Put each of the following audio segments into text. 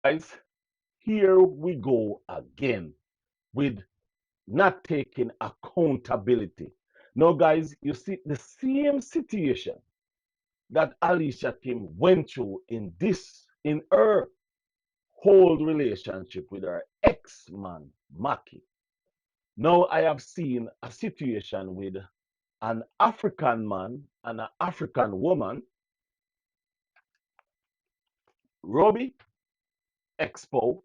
Guys, here we go again with not taking accountability. Now, guys, you see the same situation that Alicia Kim went through in her whole relationship with her ex-man, Maki. Now I have seen a situation with an African man and an African woman, Roby Ekpo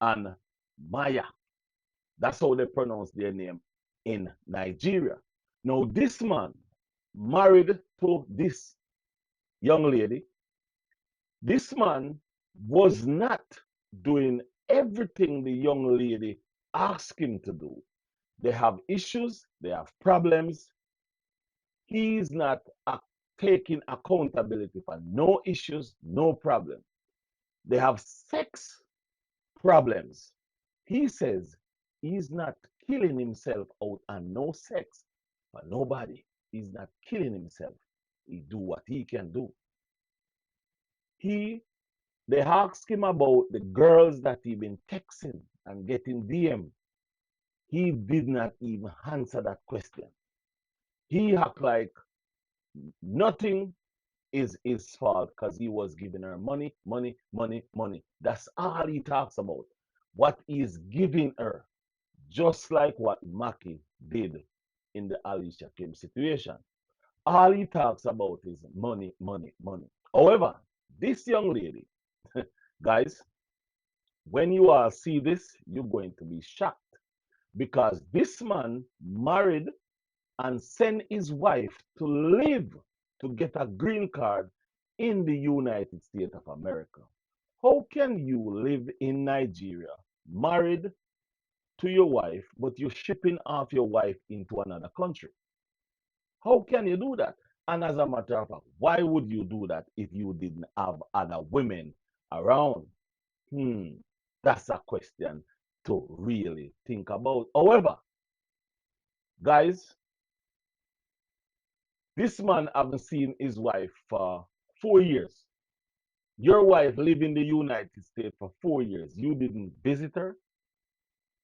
and Maya. That's how they pronounce their name in Nigeria. Now, this man married to this young lady. This man was not doing everything the young lady asked him to do. They have issues, they have problems. He's not taking accountability for no issues, no problem. They have sex problems. He says he's not killing himself out and no sex for nobody. He's not killing himself. He do what he can do. He They asked him about the girls that he been texting and getting DM. He did not even answer that question. He act like nothing is his fault because he was giving her money, money, money, money. That's all he talks about. What he's giving her, just like what Maki did in the Alicia Kim situation. All he talks about is money, money, money. However, this young lady, guys, when you all see this, you're going to be shocked because this man married and sent his wife to live to get a green card in the United States of America. How can you live in Nigeria, married to your wife, but you're shipping off your wife into another country? How can you do that? And as a matter of fact, why would you do that if you didn't have other women around? Hmm, that's a question to really think about. However, guys, this man haven't seen his wife for 4 years. Your wife lived in the United States for 4 years. You didn't visit her.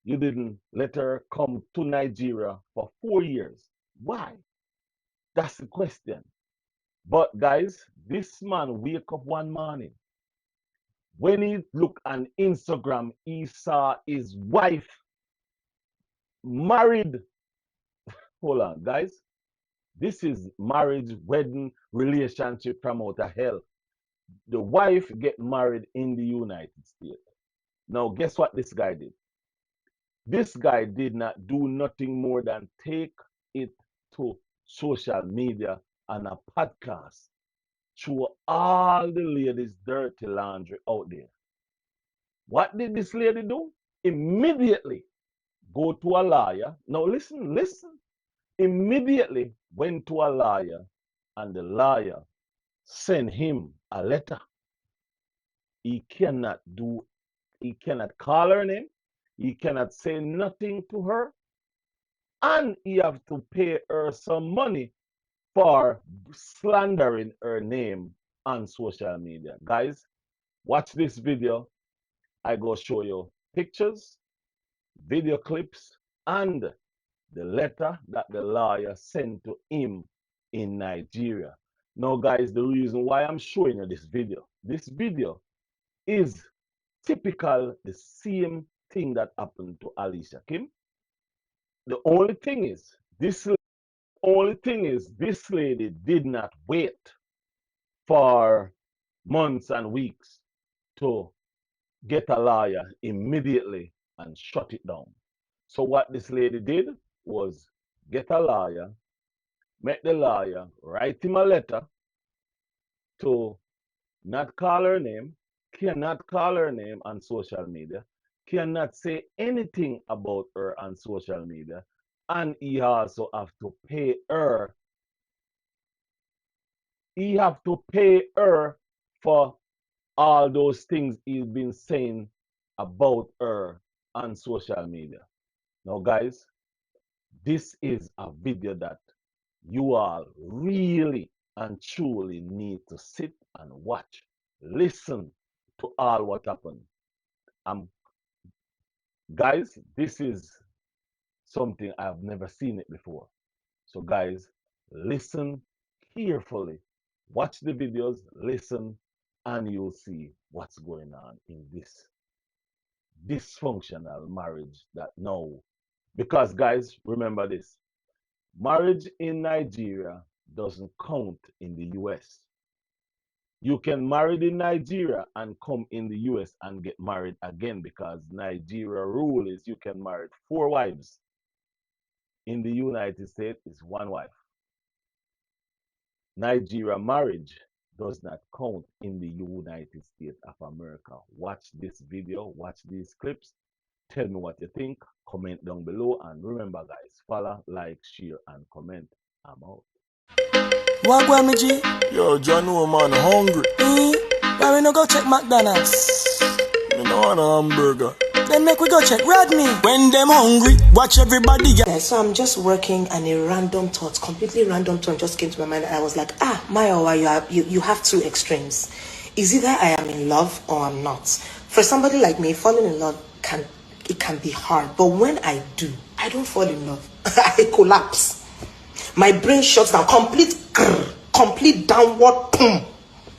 You didn't let her come to Nigeria for 4 years. Why? That's the question. But guys, this man wake up one morning. When he looked on Instagram, he saw his wife married. Hold on, guys. This is marriage, wedding, relationship from out of hell. The wife get married in the United States. Now, guess what this guy did? This guy did not do nothing more than take it to social media and a podcast through all the ladies' dirty laundry out there. What did this lady do? Immediately go to a lawyer. Now listen, listen. Immediately went to a lawyer and the lawyer sent him a letter. He cannot do, he cannot call her name. He cannot say nothing to her. And he have to pay her some money for slandering her name on social media. Guys, watch this video. I go show you pictures, video clips, and the letter that the lawyer sent to him in Nigeria. Now, guys, the reason why I'm showing you this video is typical the same thing that happened to Alicia Kim. The only thing is, this lady did not wait for months and weeks to get a lawyer immediately and shut it down. So what this lady did was get a lawyer, make the lawyer write him a letter to not call her name, cannot call her name on social media, cannot say anything about her on social media, and he also have to pay her. He have to pay her for all those things he's been saying about her on social media. Now, guys, this is a video that you all really and truly need to sit and watch. Listen to all what happened. Um, guys, this is something I've never seen it before. So, guys, listen carefully. Watch the videos, listen, and you'll see what's going on in this dysfunctional marriage that now. Because, guys, remember this, marriage in Nigeria doesn't count in the US. You can marry in Nigeria and come in the US and get married again because Nigeria rule is you can marry 4 wives. In the United States, it's 1 wife. Nigeria marriage does not count in the United States of America. Watch this video, watch these clips. Tell me what you think. Comment down below. And remember, guys, follow, like, share, and comment. I'm out. What go me G? Yo, John, no man, hungry. Why we no go check McDonald's? Me no want a hamburger. Then make we go check Rodney. When them hungry, watch everybody. Yeah, so I'm just working and a random thought, completely random thought just came to my mind. I was like, Mayowa, you have two extremes. Is either I am in love or I'm not. For somebody like me, falling in love can be hard. But when I do, I don't fall in love. I collapse. My brain shuts down, complete downward, boom,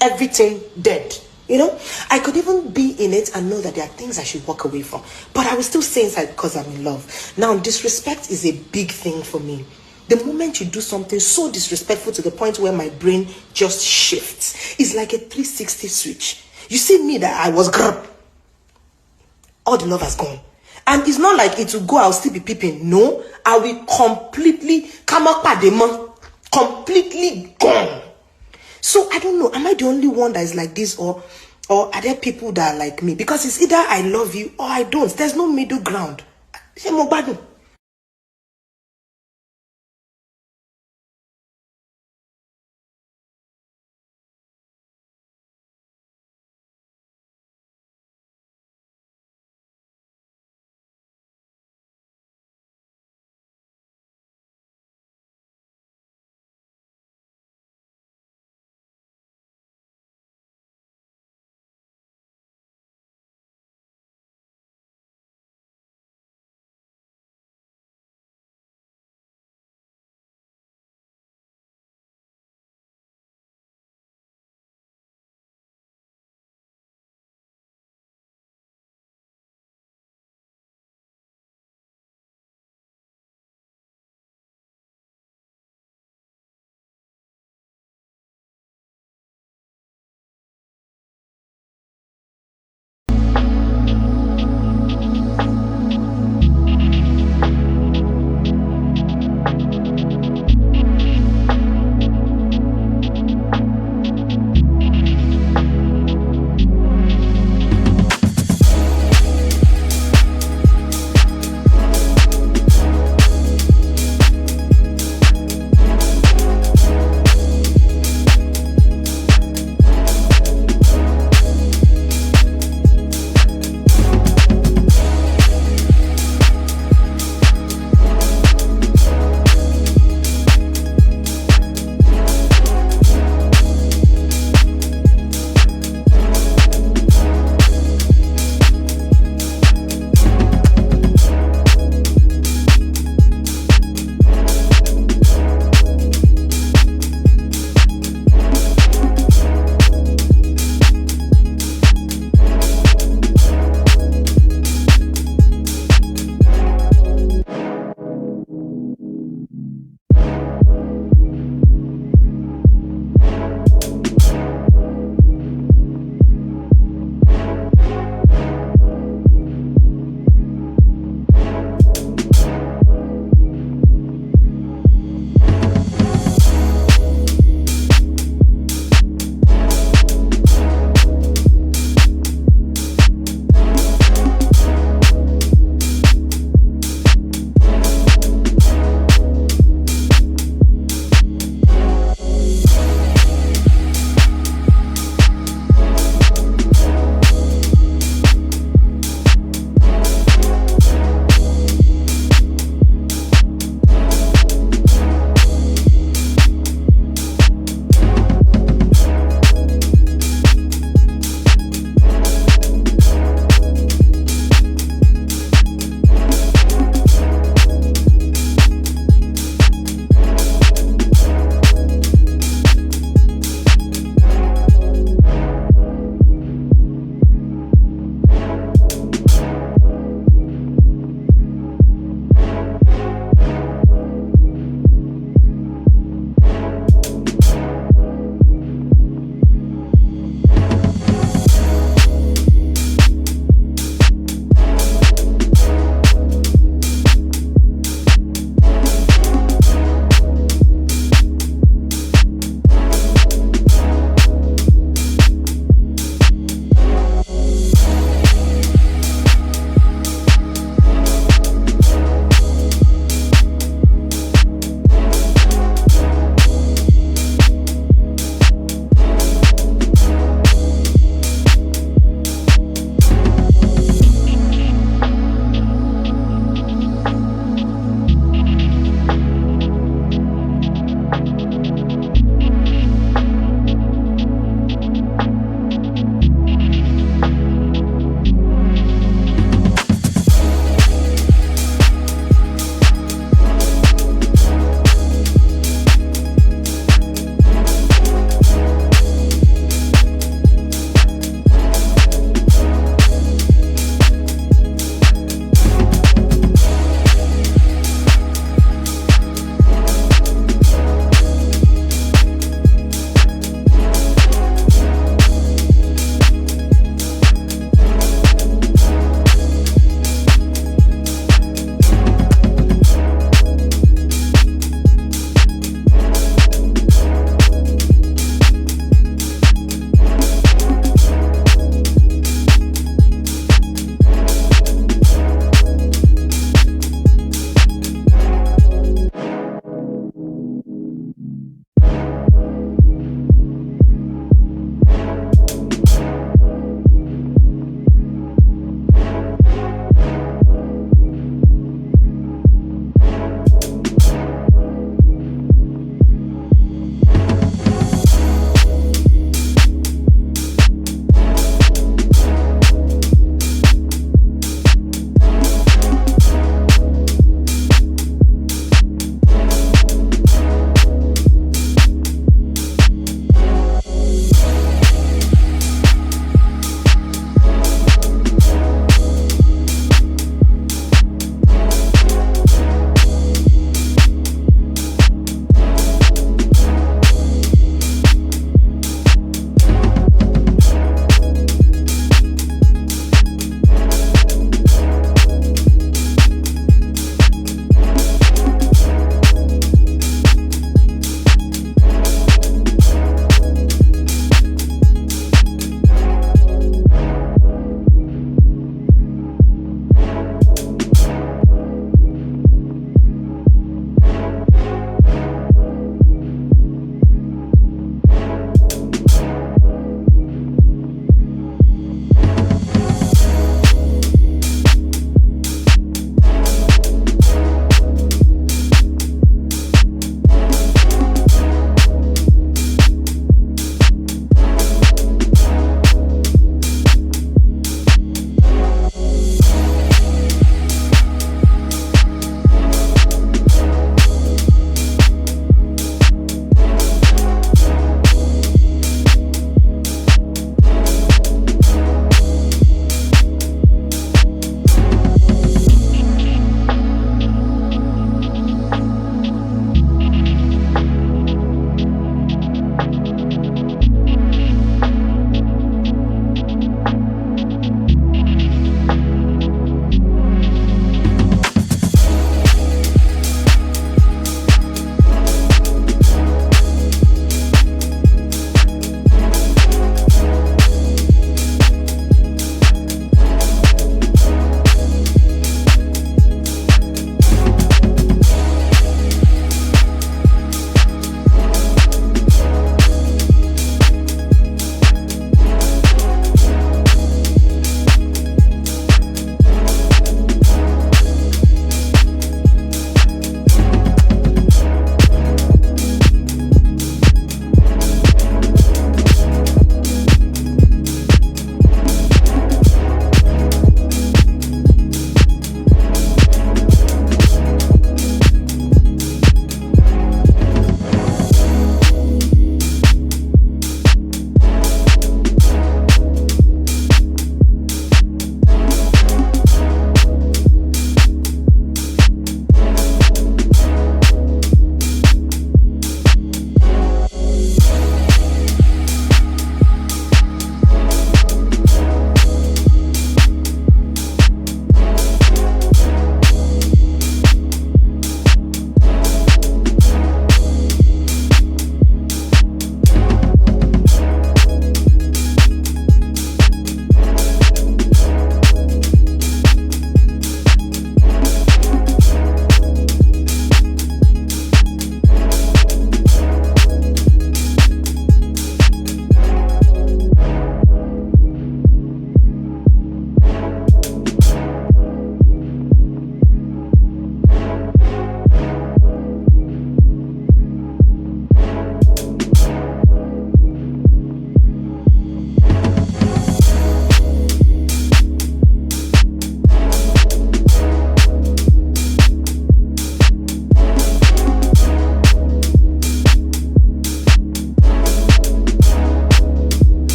everything dead. You know, I could even be in it and know that there are things I should walk away from, but I will still stay inside because I'm in love. Now, disrespect is a big thing for me. The moment you do something so disrespectful to the point where my brain just shifts, it's like a 360 switch. You see me that I was all the love has gone. And it's not like it will go, I'll still be peeping. No, I will completely come up at the month, completely gone. So I don't know, am I the only one that is like this, or are there people that are like me? Because it's either I love you or I don't. There's no middle ground.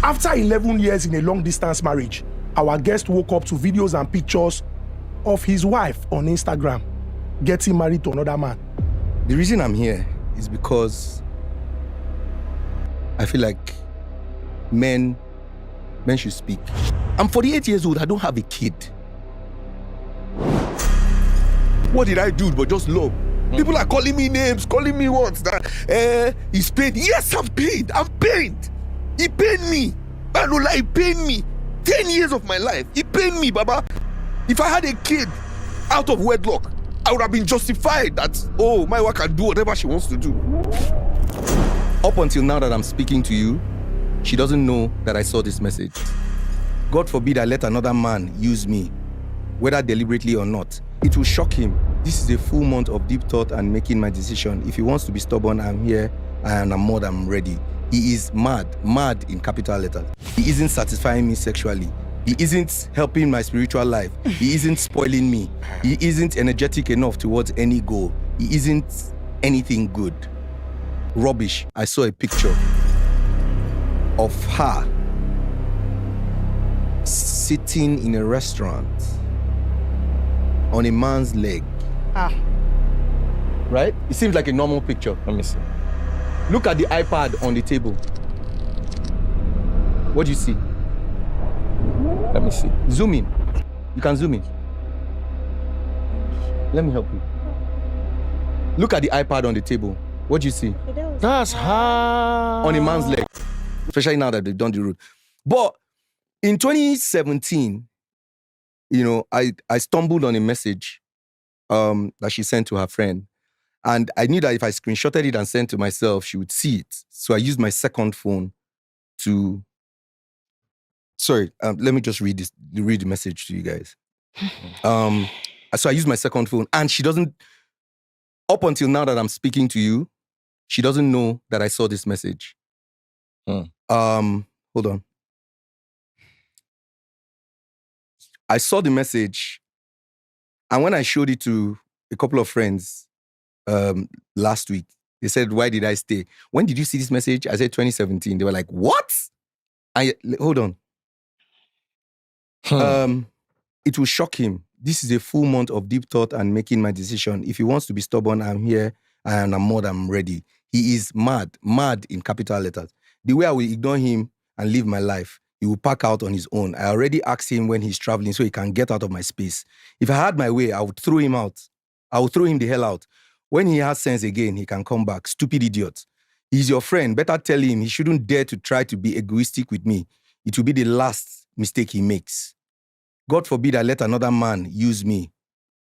After 11 years in a long-distance marriage, our guest woke up to videos and pictures of his wife on Instagram getting married to another man. The reason I'm here is because I feel like men should speak. I'm 48 years old, I don't have a kid. What did I do but just love? People are calling me names, calling me words that he's paid. Yes, I'm paid. He paid me. I don't lie, he paid me. 10 years of my life. He paid me, Baba. If I had a kid out of wedlock, I would have been justified that, oh, my wife can do whatever she wants to do. Up until now that I'm speaking to you, she doesn't know that I saw this message. God forbid I let another man use me, whether deliberately or not. It will shock him. This is a full month of deep thought and making my decision. If he wants to be stubborn, I'm here and I'm more than ready. He is mad in capital letters. He isn't satisfying me sexually. He isn't helping my spiritual life. He isn't spoiling me. He isn't energetic enough towards any goal. He isn't anything good. Rubbish. I saw a picture of her sitting in a restaurant on a man's leg. Right? It seems like a normal picture. Let me see. Look at the iPad on the table. What do you see? Let me see. Zoom in. You can zoom in. Let me help you. Look at the iPad on the table. What do you see? That's hard. On a man's leg. Especially now that they've done the route. But in 2017, I stumbled on a message that she sent to her friend. And I knew that if I screenshotted it and sent to myself, she would see it. So I used my second phone to... Sorry, let me just read the message to you guys. So I used my second phone, and she doesn't... Up until now that I'm speaking to you, she doesn't know that I saw this message. Hold on. I saw the message, and when I showed it to a couple of friends last week, they said, "Why did I stay? When did you see this message?" I said 2017. They were like, "What?" Hold on. It will shock him. This is a full month of deep thought and making my decision. If he wants to be stubborn, I'm here and I'm more than ready. He is mad in capital letters. The way I will ignore him and live my life, he will pack out on his own. I already asked him when he's traveling so he can get out of my space. If I had my way, I would throw him out. I would throw him the hell out. When he has sense again, he can come back. Stupid idiot. He's your friend. Better tell him he shouldn't dare to try to be egoistic with me. It will be the last mistake he makes. God forbid I let another man use me,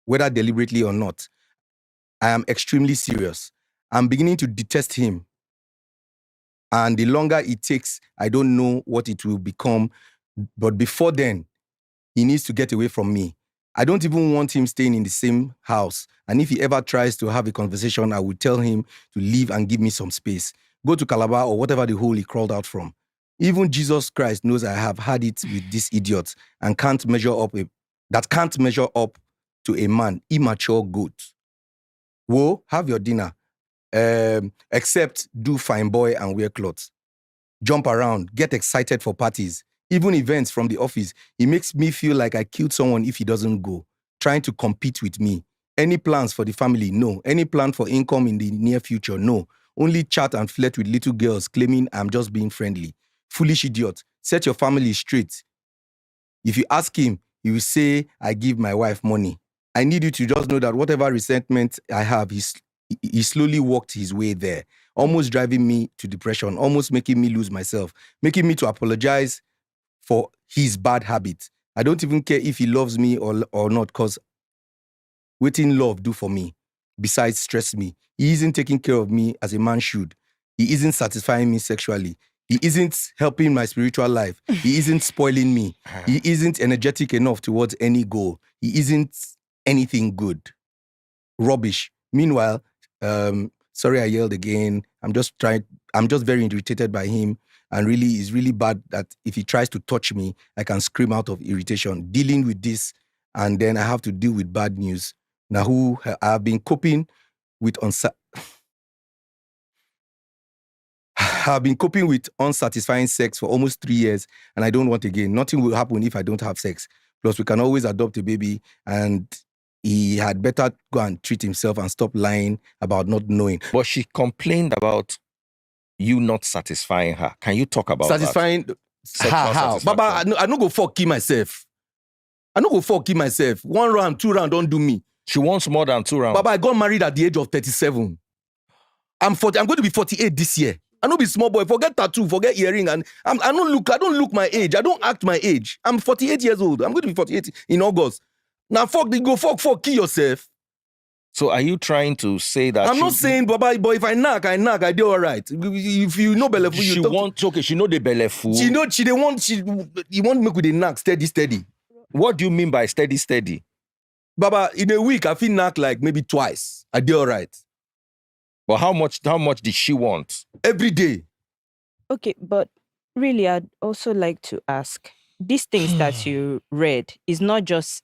whether deliberately or not. I am extremely serious. I'm beginning to detest him. And the longer it takes, I don't know what it will become. But before then, he needs to get away from me. I don't even want him staying in the same house. And if he ever tries to have a conversation, I will tell him to leave and give me some space. Go to Calabar or whatever the hole he crawled out from. Even Jesus Christ knows I have had it with this idiot and can't measure up to a man, immature goat. Whoa, have your dinner. Except do fine boy and wear clothes. Jump around, get excited for parties. Even events from the office. He makes me feel like I killed someone if he doesn't go. Trying to compete with me. Any plans for the family? No. Any plan for income in the near future? No. Only chat and flirt with little girls claiming I'm just being friendly. Foolish idiot. Set your family straight. If you ask him, he will say, I give my wife money. I need you to just know that whatever resentment I have, he slowly walked his way there, almost driving me to depression, almost making me lose myself, making me to apologize for his bad habit. I don't even care if he loves me or not, because waiting love do for me, besides stress me. He isn't taking care of me as a man should. He isn't satisfying me sexually. He isn't helping my spiritual life. He isn't spoiling me. He isn't energetic enough towards any goal. He isn't anything good. Rubbish. Meanwhile, sorry I yelled again. I'm just very irritated by him. And really, it's really bad that if he tries to touch me, I can scream out of irritation. Dealing with this, and then I have to deal with bad news. Now, who I have been coping with I've been coping with unsatisfying sex for almost 3 years, and I don't want again. Nothing will happen if I don't have sex. Plus, we can always adopt a baby, and he had better go and treat himself and stop lying about not knowing. But she complained about you not satisfying her. Can you talk about satisfying? that? How? Baba, I no go fuck kill myself. I no go fuck kill myself. 1 round, 2 round, don't do me. She wants more than 2 rounds. Baba, I got married at the age of 37. I'm going to be 48 this year. I no be small boy. Forget tattoo, forget earring, and I don't look my age. I don't act my age. I'm 48 years old. I'm going to be 48 in August. Now fuck, kill yourself. So are you trying to say that? I'm not saying, Baba, but if I knock, I do all right. If you know belle she know the belle fool. You want make with a knock steady. What do you mean by steady? Baba, in a week, I feel knock like maybe twice. I do all right. But how much did she want? Every day. Okay, but really, I'd also like to ask, these things that you read is not just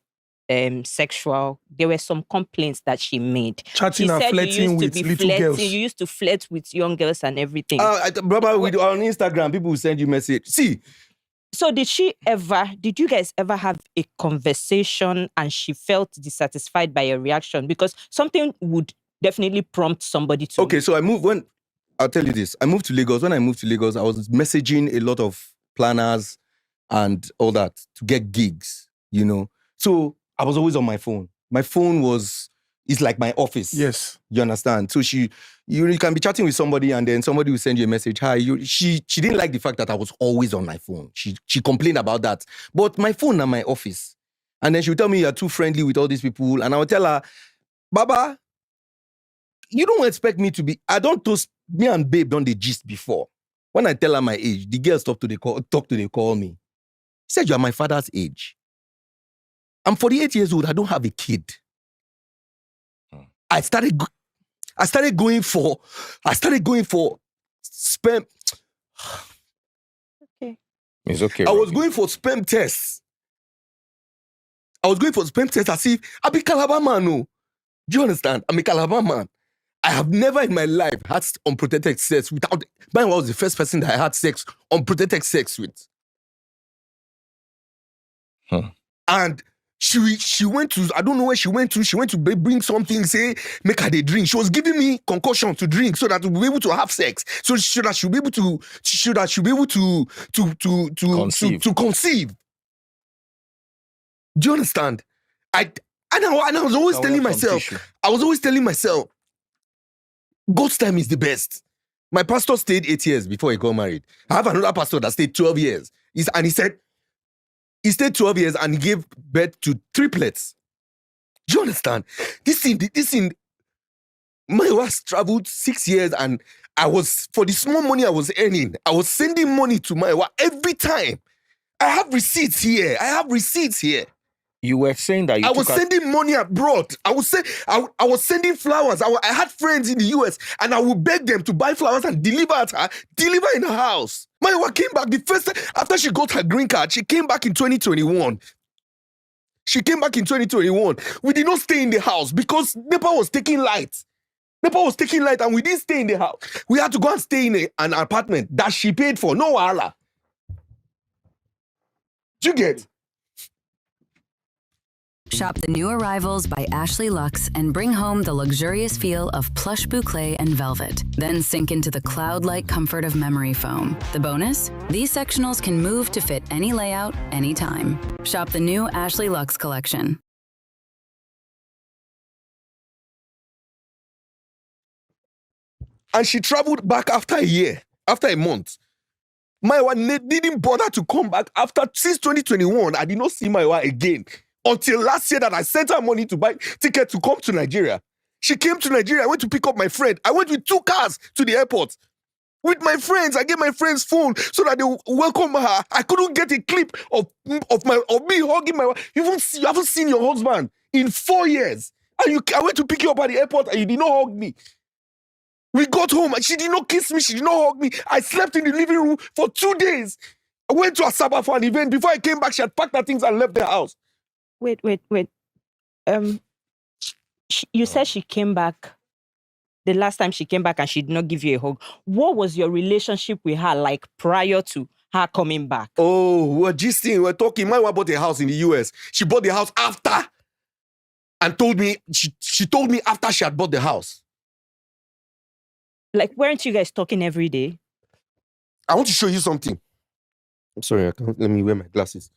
sexual. There were some complaints that she made. Chatting and flirting with little girls. You used to flirt with young girls and everything. Brother, on Instagram, people will send you message. See. So did you guys ever have a conversation and she felt dissatisfied by your reaction? Because something would definitely prompt somebody to... Okay, so I'll tell you this. I moved to Lagos. When I moved to Lagos, I was messaging a lot of planners and all that to get gigs, you know. So I was always on my phone. My phone is like my office. Yes. You understand? So you can be chatting with somebody and then somebody will send you a message. Hi, she didn't like the fact that I was always on my phone. She complained about that. But my phone is my office. And then she would tell me you're too friendly with all these people. And I would tell her, Baba, you don't expect me to be... Me and babe done the gist before. When I tell her my age, the girls talk to they call me. He said, you are my father's age. I'm 48 years old. I don't have a kid. I started going for sperm. Okay. It's okay. I was going for sperm tests. As if I be Calabar man. No. Do you understand? I'm a Calabar man. I have never in my life had unprotected sex without... Mayowa was the first person that I had unprotected sex with. And she went to... I don't know where she went to. She went to bring something, say, make her they drink. She was giving me concoction to drink so that we'll be able to have sex. So that she'll be able to... to conceive. Do you understand? I was always telling myself, God's time is the best. My pastor stayed 8 years before he got married. I have another pastor that stayed 12 years. He said, he stayed 12 years and he gave birth to triplets. Do you understand? This thing, Mayowa traveled 6 years and for the small money I was earning, I was sending money to Mayowa every time. I have receipts here. You were saying that I was sending money abroad. I was sending flowers. I had friends in the US and I would beg them to buy flowers and deliver in her house. Mayowa came back the first time after she got her green card. She came back in 2021. We did not stay in the house because NEPA was taking light. And we didn't stay in the house. We had to go and stay in an apartment that she paid for. No wahala. Do you get? Shop the new arrivals by Ashley Luxe and bring home the luxurious feel of plush boucle and velvet. Then sink into the cloud-like comfort of memory foam. The bonus? These sectionals can move to fit any layout, anytime. Shop the new Ashley Luxe collection. And she traveled back after a month. Mayowa didn't bother to come back since 2021. I did not see Mayowa again. Until last year that I sent her money to buy ticket to come to Nigeria. She came to Nigeria. I went to pick up my friend. I went with 2 cars to the airport. With my friends, I gave my friend's phone so that they welcome her. I couldn't get a clip of me hugging my wife. You haven't seen your husband in 4 years. And I went to pick you up at the airport and you did not hug me. We got home and she did not kiss me. She did not hug me. I slept in the living room for 2 days. I went to Asaba for an event. Before I came back, she had packed her things and left the house. Wait. You said she came back the last time she came back and she did not give you a hug. What was your relationship with her like prior to her coming back? Oh, we're gisting, we're talking. Mayowa bought a house in the US. She bought the house after and told me, she told me after she had bought the house. Like, weren't you guys talking every day? I want to show you something. I'm sorry, let me wear my glasses.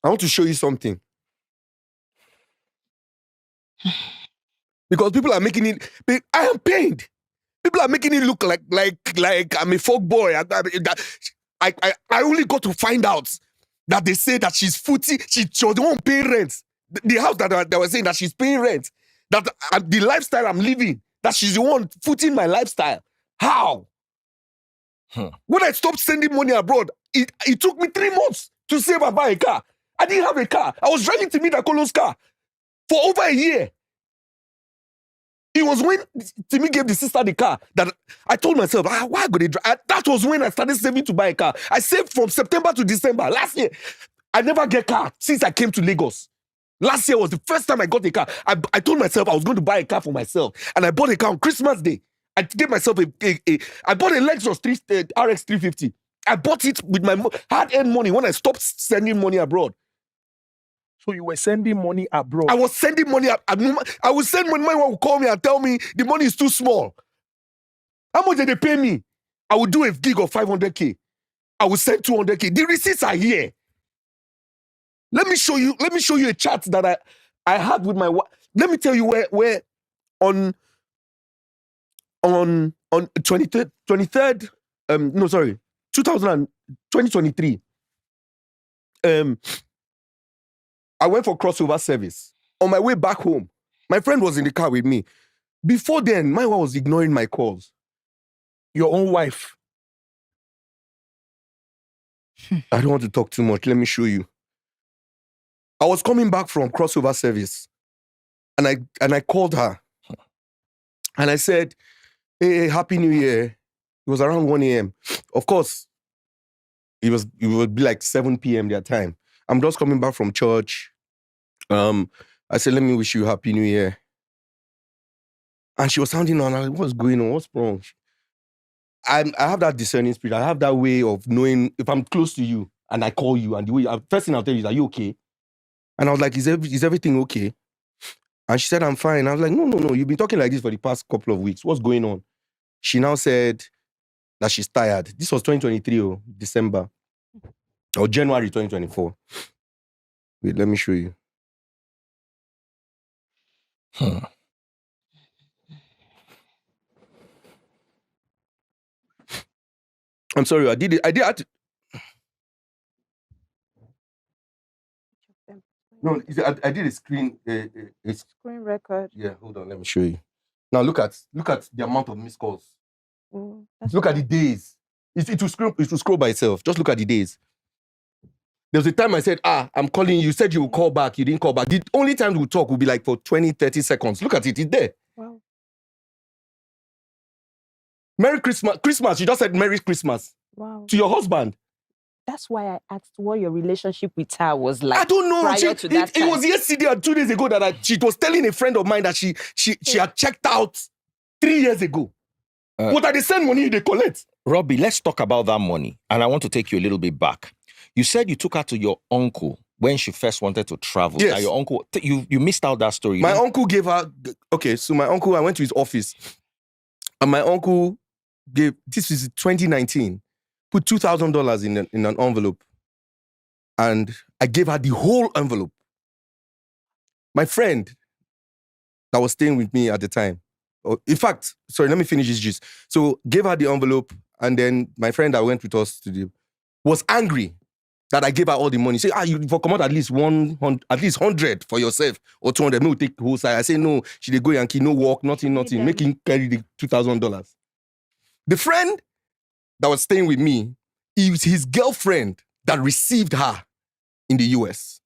I want to show you something. Because people are making it, I am pained. People are making it look like I'm a folk boy. I only got to find out that they say that she's footy, she was the one paying rent. The house that they were saying that she's paying rent. That the lifestyle I'm living, that she's the one footing my lifestyle. How? When I stopped sending money abroad, it took me 3 months to save and buy a car. I didn't have a car. I was driving Timmy Dakolo's car for over a year. It was when Timmy gave the sister the car that I told myself, why could they drive? That was when I started saving to buy a car. I saved from September to December last year. I never get a car since I came to Lagos. Last year was the first time I got a car. I told myself I was going to buy a car for myself. And I bought a car on Christmas Day. I gave myself I bought a Lexus RX 350. I bought it with my hard-earned money when I stopped sending money abroad. So you were sending money abroad? I was sending money. I would send money. My wife would call me and tell me the money is too small. How much did they pay me? I would do a gig of 500K. I would send 200K. The receipts are here. Let me show you a chat that I had with my wife. Let me tell you where on 2023, 2023. I went for crossover service. On my way back home, my friend was in the car with me. Before then, my wife was ignoring my calls. Your own wife? I don't want to talk too much. Let me show you. I was coming back from crossover service, and I called her, and I said, "Hey, Happy New Year." It was around 1 a.m. Of course, it would be like 7 p.m. their time. I'm just coming back from church. I said, "Let me wish you Happy New Year." And she was sounding on, like, what's going on? What's wrong? I have that discerning spirit. I have that way of knowing if I'm close to you and I call you, and the way first thing I'll tell you is, "Are you okay?" And I was like, is everything okay? And she said, "I'm fine." I was like, no, you've been talking like this for the past couple of weeks. What's going on? She now said that she's tired. This was 2023, December. Or January 2024. Wait, let me show you. I'm sorry, I did it. No, I did a screen. Screen record. Yeah, hold on, let me show you. Now look at the amount of missed calls. Look at the days. It will scroll by itself. Just look at the days. There was a time I said, I'm calling you. You said you will call back. You didn't call back. The only time we'll talk will be like for 20, 30 seconds. Look at it. It's there. Wow. Merry Christmas. Christmas. You just said Merry Christmas. Wow. To your husband. That's why I asked what your relationship with her was like. I don't know. Prior to that time. It was yesterday and 2 days ago that she was telling a friend of mine that she had checked out 3 years ago. What are they send money they collect? Robbie, let's talk about that money. And I want to take you a little bit back. You said you took her to your uncle when she first wanted to travel. Yes. Now your uncle, you missed out that story. My uncle gave her, okay, so my uncle, I went to his office. And my uncle gave, this is 2019, put $2,000 in an envelope. And I gave her the whole envelope. My friend that was staying with me at the time, in fact, sorry, let me finish this gist. So gave her the envelope, and then my friend that went with us was angry that I gave her all the money. Say, you for come out at least 100 for yourself or 200. Me will take the whole side. I say, no, she dey go Yankee, no work, nothing. Make him carry the $2,000. The friend that was staying with me, it was his girlfriend that received her in the US.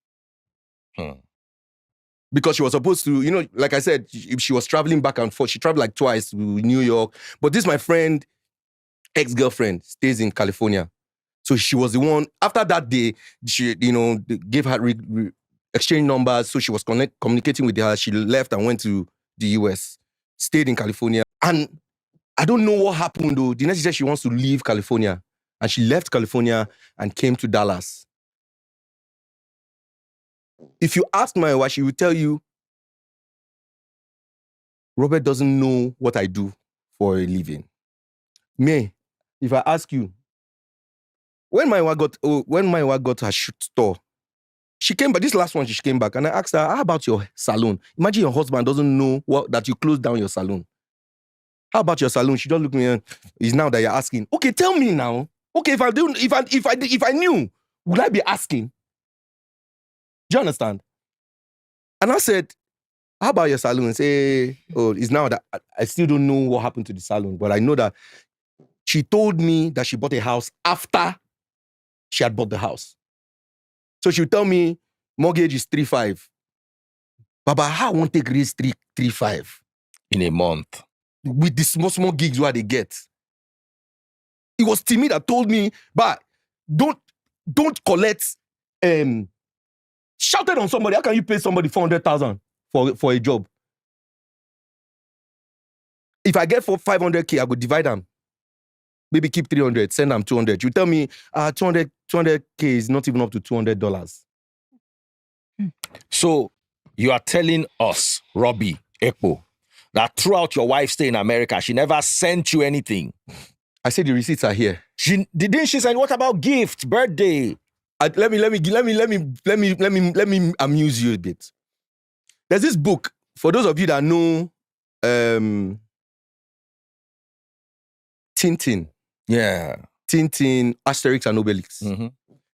Because she was supposed to, like I said, she was traveling back and forth. She traveled like twice to New York. But this, my friend, ex-girlfriend, stays in California. So she was the one, after that day, she, gave her exchange numbers. So she was communicating with her. She left and went to the US, stayed in California. And I don't know what happened though. The next day she wants to leave California. And she left California and came to Dallas. If you ask Mayowa, she will tell you, Robert doesn't know what I do for a living. Me, if I ask you, when Mayowa got her shoe store, she came back, this last one, she came back, and I asked her, how about your salon? Imagine your husband doesn't know that you closed down your salon. How about your salon? She just looked at me and it's now that you're asking. Okay, tell me now. Okay, if I knew, would I be asking? Do you understand? And I said, how about your salon? Say, oh, it's now that I still don't know what happened to the salon, but I know that she told me that she bought a house after she had bought the house. So she would tell me, mortgage is 3.5. Baba, how I want to take raise 3.5 in a month with the small gigs where they get. It was Timmy that told me, but don't collect. Shouted on somebody. How can you pay somebody 400,000 for a job? If I get for 500K, I would divide them. Maybe keep 300, send them 200. You tell me, 200K is not even up to $200. So you are telling us, Roby Ekpo, that throughout your wife's stay in America, she never sent you anything. I said the receipts are here. Didn't she say, what about gift, birthday? Let me amuse you a bit. There's this book, for those of you that know Tintin. Yeah. Tintin, Asterix and Obelix. Mm-hmm.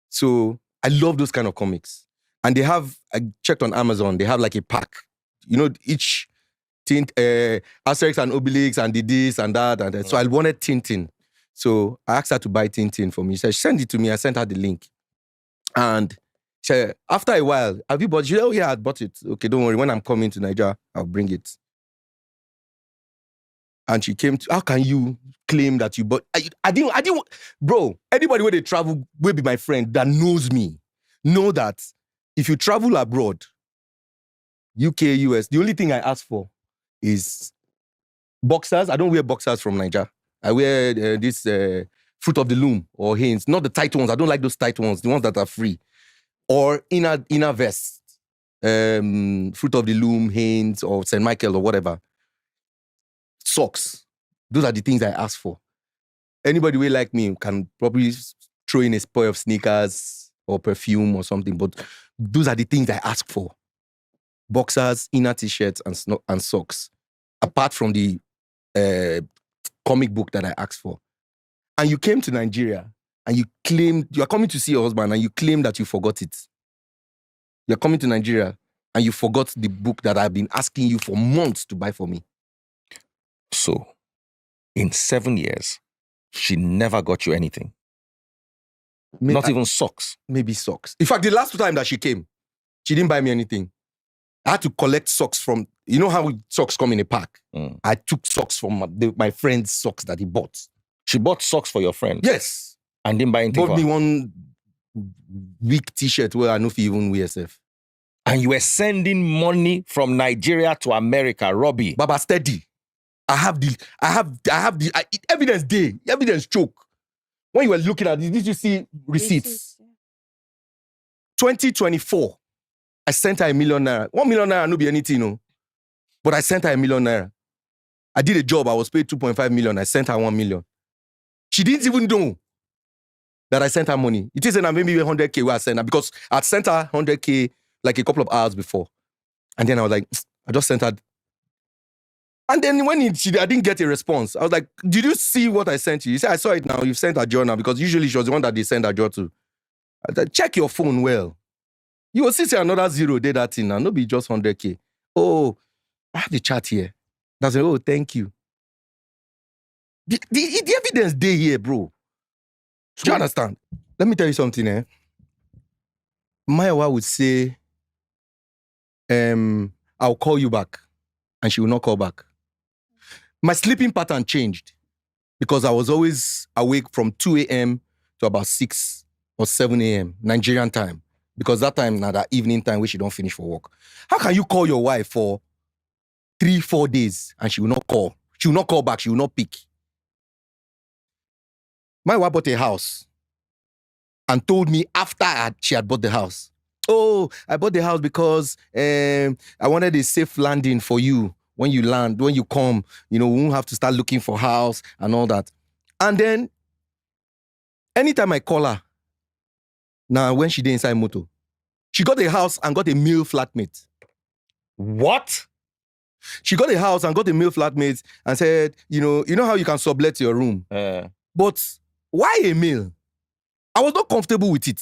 So I love those kind of comics. And they have, I checked on Amazon, they have like a pack. You know, each Asterix and Obelix and the this and that. And that. So I wanted Tintin. So I asked her to buy Tintin for me. She said, send it to me. I sent her the link. And she said, after a while, have you bought it? She said, oh yeah, I bought it. Okay, don't worry. When I'm coming to Nigeria, I'll bring it. And she came to, how can you claim that you bought? I didn't, bro, anybody where they travel will be my friend that knows me. Know that if you travel abroad, UK, US, the only thing I ask for is boxers. I don't wear boxers from Nigeria. I wear this Fruit of the Loom or Hanes. Not the tight ones. I don't like those tight ones. The ones that are free. Or inner vest. Fruit of the Loom, Hanes, or St. Michael or whatever. Socks. Those are the things I ask for. Anybody who like me can probably throw in a pair of sneakers or perfume or something. But those are the things I ask for. Boxers, inner t-shirts, and socks. Apart from the comic book that I asked for. And you came to Nigeria and you claimed, you are coming to see your husband and you claim that you forgot it. You're coming to Nigeria and you forgot the book that I've been asking you for months to buy for me. So, in 7 years, she never got you anything. Not even socks. Maybe socks. In fact, the last time that she came, she didn't buy me anything. I had to collect socks from, you know how socks come in a pack? I took socks from my friend's socks that he bought. She bought socks for your friend? Yes. And didn't buy anything bought me one weak t-shirt where I know if you even wear self. And you were sending money from Nigeria to America, Roby. Baba, steady. I have the evidence day, evidence choke. When you were looking at it, did you see receipts? 2024, I sent her $1 million. 1 million naira no be anything, no. But I sent her $1 million naira. I did a job, I was paid 2.5 million. I sent her 1 million. She didn't even know that I sent her money. It isn't maybe 100K where I sent her because I'd sent her 100K like a couple of hours before. And then I was like, I just sent her. And then when I didn't get a response, I was like, did you see what I sent you? He said, I saw it now. You've sent her job now because usually she was the one that they send her job to. I said, check your phone well. You will see another zero did that thing now. No be just 100K. Oh, I have the chat here. That's oh, thank you. The evidence day here, bro. Do you understand? Let me tell you something, eh? Mayowa would say, I'll call you back. And she will not call back. My sleeping pattern changed because I was always awake from 2 a.m. to about 6 or 7 a.m. Nigerian time. Because that time, now that evening time, where she don't finish for work. How can you call your wife for 3-4 days and she will not call? She will not call back. She will not pick. My wife bought a house and told me after she had bought the house, oh, I bought the house because I wanted a safe landing for you. When you land, when you come, we won't have to start looking for house and all that. And then, anytime I call her, now when she did inside moto, she got a house and got a male flatmate. What? She got a house and got a male flatmate and said, you know how you can sublet your room? But why a male? I was not comfortable with it.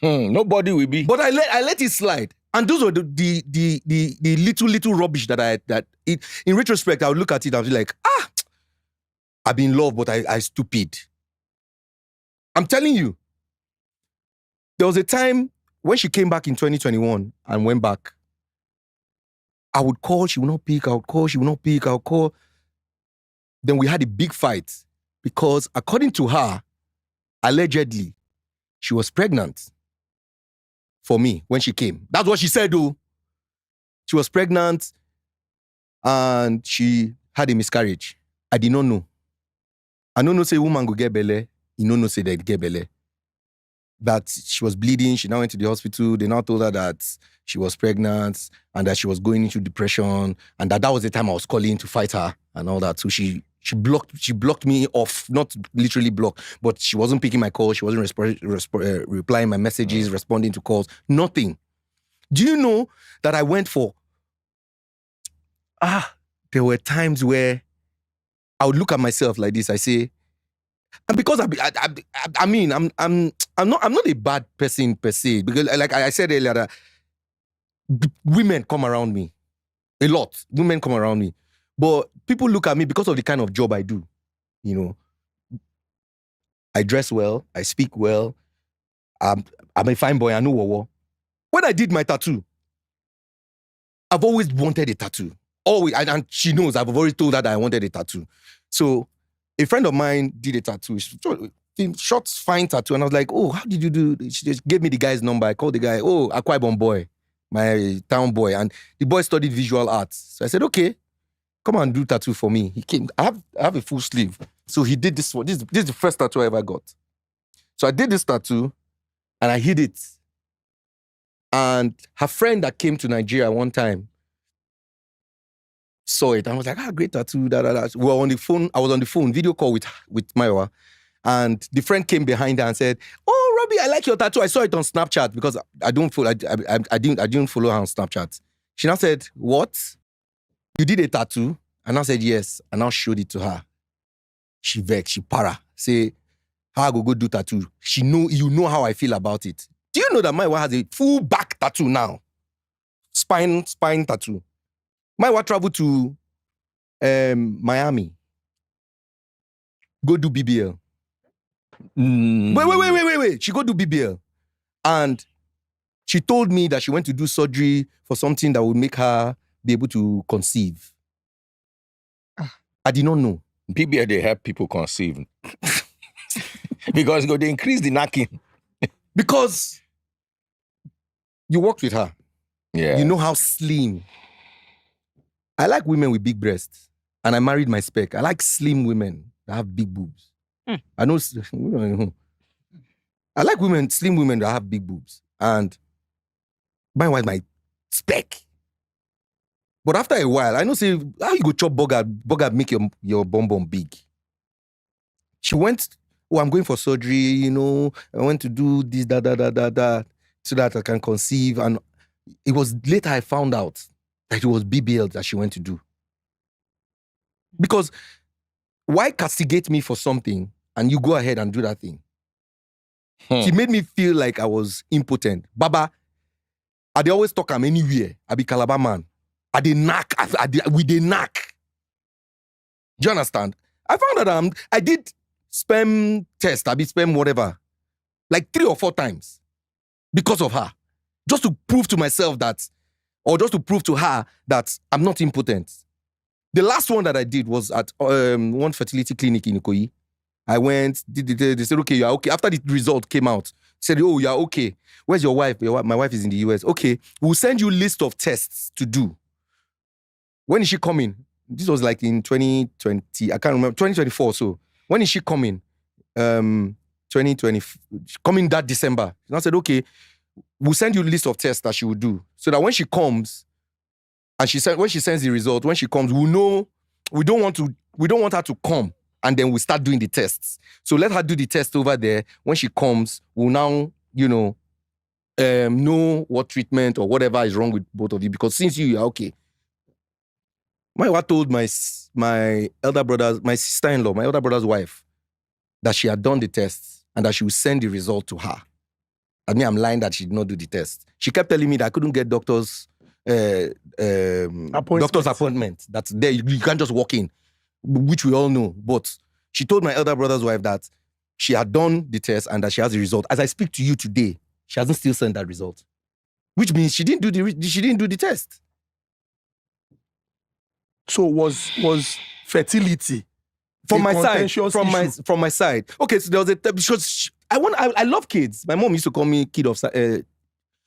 Nobody will be. But I let it slide. And those were the little rubbish in retrospect, I would look at it and be like, I've been in love, but I stupid. I'm telling you. There was a time when she came back in 2021 and went back. I would call, she would not pick. I would call, she would not pick. I would call. Then we had a big fight because according to her, allegedly, she was pregnant for me when she came. That's what she said, though. She was pregnant and she had a miscarriage. I did not know. I don't know say woman go get belle. You don't know say they get belle. That she was bleeding. She now went to the hospital. They now told her that she was pregnant and that she was going into depression and that was the time I was calling to fight her and all that. So she blocked me off, not literally blocked, but she wasn't picking my calls. She wasn't replying my messages, responding to calls, nothing. Do you know that I went for, there were times where I would look at myself like this. I say, and because I'm not a bad person per se, because like I said earlier, that women come around me a lot. Women come around me, but people look at me because of the kind of job I do. I dress well, I speak well. I'm a fine boy. I know what. When I did my tattoo, I've always wanted a tattoo. Always, and she knows. I've already told her that I wanted a tattoo. So a friend of mine did a tattoo. Short, fine tattoo. And I was like, oh, how did you do? She just gave me the guy's number. I called the guy, Akwa Ibom boy, my town boy. And the boy studied visual arts. So I said, okay, come and do tattoo for me. He came. I have a full sleeve. So he did this one. This is the first tattoo I ever got. So I did this tattoo and I hid it. And her friend that came to Nigeria one time saw it and was like, great tattoo, We were on the phone. I was on the phone, video call with Mayowa. And the friend came behind her and said, oh, Roby, I like your tattoo. I saw it on Snapchat because I didn't follow her on Snapchat. She now said, what? You did a tattoo? And I said, yes. And I showed it to her. She vexed, she para. Say, how I go do tattoo? You know how I feel about it. Do you know that my wife has a full back tattoo now? Spine tattoo. My wife traveled to Miami. Go do BBL. Wait. She go do BBL. And she told me that she went to do surgery for something that would make her be able to conceive. I did not know. BBL, they help people conceive. Because they increase the knacking. Because you worked with her. Yeah. You know how slim. I like women with big breasts. And I married my spec. I like slim women that have big boobs. I know. I like slim women that have big boobs. And mine was my spec. But after a while, I know say, how you go chop burger make your bum big? She went, I'm going for surgery, I went to do this, that, so that I can conceive. And it was later I found out that it was BBL that she went to do. Because why castigate me for something and you go ahead and do that thing? She made me feel like I was impotent. Baba, I dey always talk am anywhere. I be Calabar man. I dey knack. We dey knack. Do you understand? I found out I did sperm test. I be sperm whatever. Like 3 or 4 times. Because of her. Just to prove to myself that, or just to prove to her that I'm not impotent. The last one that I did was at one fertility clinic in Ikoyi. I went, they said, okay, you are okay. After the result came out, said, oh, you are okay. Where's your wife? My wife is in the US. Okay, we'll send you a list of tests to do. When is she coming? this was like in 2020, I can't remember, 2024. So when is she coming? 2020, coming that December. And I said, okay, we'll send you a list of tests that she will do. So that when she comes, and when she sends the result, when she comes, we'll know, we don't want her to come and then we start doing the tests. So let her do the test over there. When she comes, we'll now, know what treatment or whatever is wrong with both of you. Because since you are okay. Mayowa told my elder brother's, my sister-in-law, my elder brother's wife, that she had done the tests and that she would send the result to her. I mean, I'm lying that she did not do the test. She kept telling me that I couldn't get doctor's appointment. That's there. You can't just walk in, which we all know. But she told my elder brother's wife that she had done the test and that she has the result. As I speak to you today, she hasn't still sent that result, which means she didn't do the test. So was fertility from my side? From my side. Okay, so there was because I love kids. My mom used to call me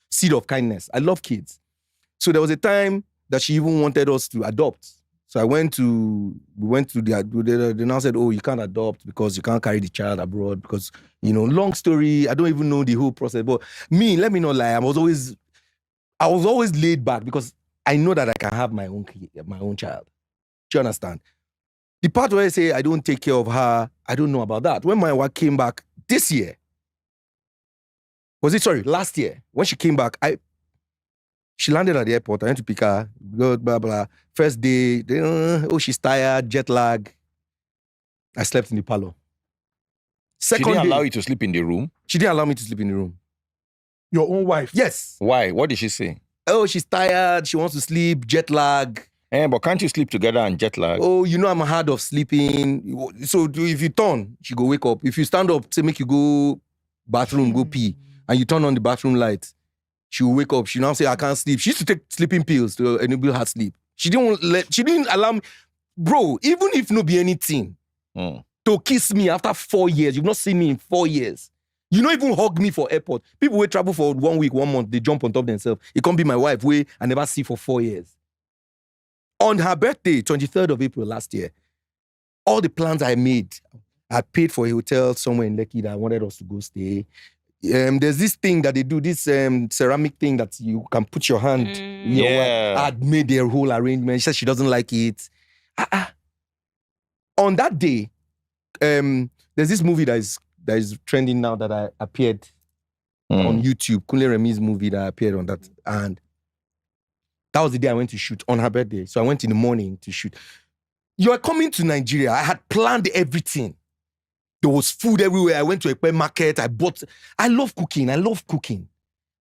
seed of kindness. I love kids. So there was a time that she even wanted us to adopt. So we went to they now said, oh, you can't adopt because you can't carry the child abroad because, long story. I don't even know the whole process. But let me not lie. I was always laid back because I know that I can have my own child. Do you understand? The part where I say I don't take care of her, I don't know about that. When my wife came back last year, when she came back, she landed at the airport. I went to pick her, blah, blah, blah. First day, she's tired, jet lag. I slept in the parlor. She didn't allow you to sleep in the room? She didn't allow me to sleep in the room. Your own wife? Yes. Why? What did she say? Oh, she's tired. She wants to sleep, jet lag. But can't you sleep together and jet lag? Oh, I'm hard of sleeping. So if you turn, she go wake up. If you stand up, say make you go bathroom, go pee, and you turn on the bathroom light, she will wake up. She now say, I can't sleep. She used to take sleeping pills to enable her sleep. She didn't allow me. Bro, even if no be anything, to kiss me after 4 years, you've not seen me in 4 years. You don't even hug me for airport. People will travel for 1 week, 1 month, they jump on top of themselves. It can't be my wife, I never see for 4 years. On her birthday, 23rd of April last year, all the plans I made, I paid for a hotel somewhere in Lekki that I wanted us to go stay. There's this thing that they do, this ceramic thing that you can put your hand. I had made their whole arrangement. She said she doesn't like it. On that day, there's this movie that is trending now that I appeared on YouTube. Kunle Remi's movie that I appeared on that. And that was the day I went to shoot on her birthday. So I went in the morning to shoot. You are coming to Nigeria. I had planned everything. There was food everywhere. I went to a market. I love cooking. I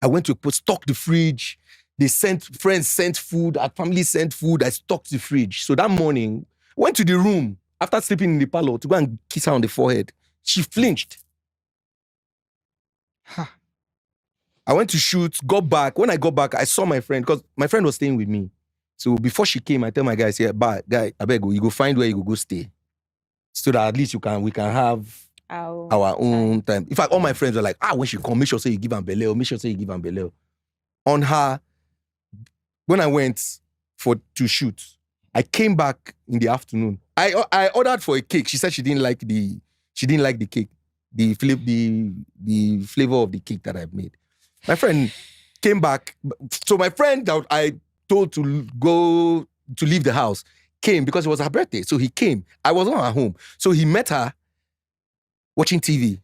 went to stock the fridge. Friends sent food. Our family sent food. I stocked the fridge. So that morning, went to the room after sleeping in the parlor to go and kiss her on the forehead. She flinched. I went to shoot, got back. When I got back, I saw my friend because my friend was staying with me. So before she came, I tell my guy, guy, I beg you go find where you go stay. So that at least we can have our own time. In fact, all my friends were like, when she come, make sure say you give her beleo. On her, when I went to shoot, I came back in the afternoon. I ordered for a cake. She said she didn't like the cake, the flavor of the cake that I made. My friend came back. So my friend that I told to leave the house came because it was her birthday. So he came. I was not at home. So he met her watching TV.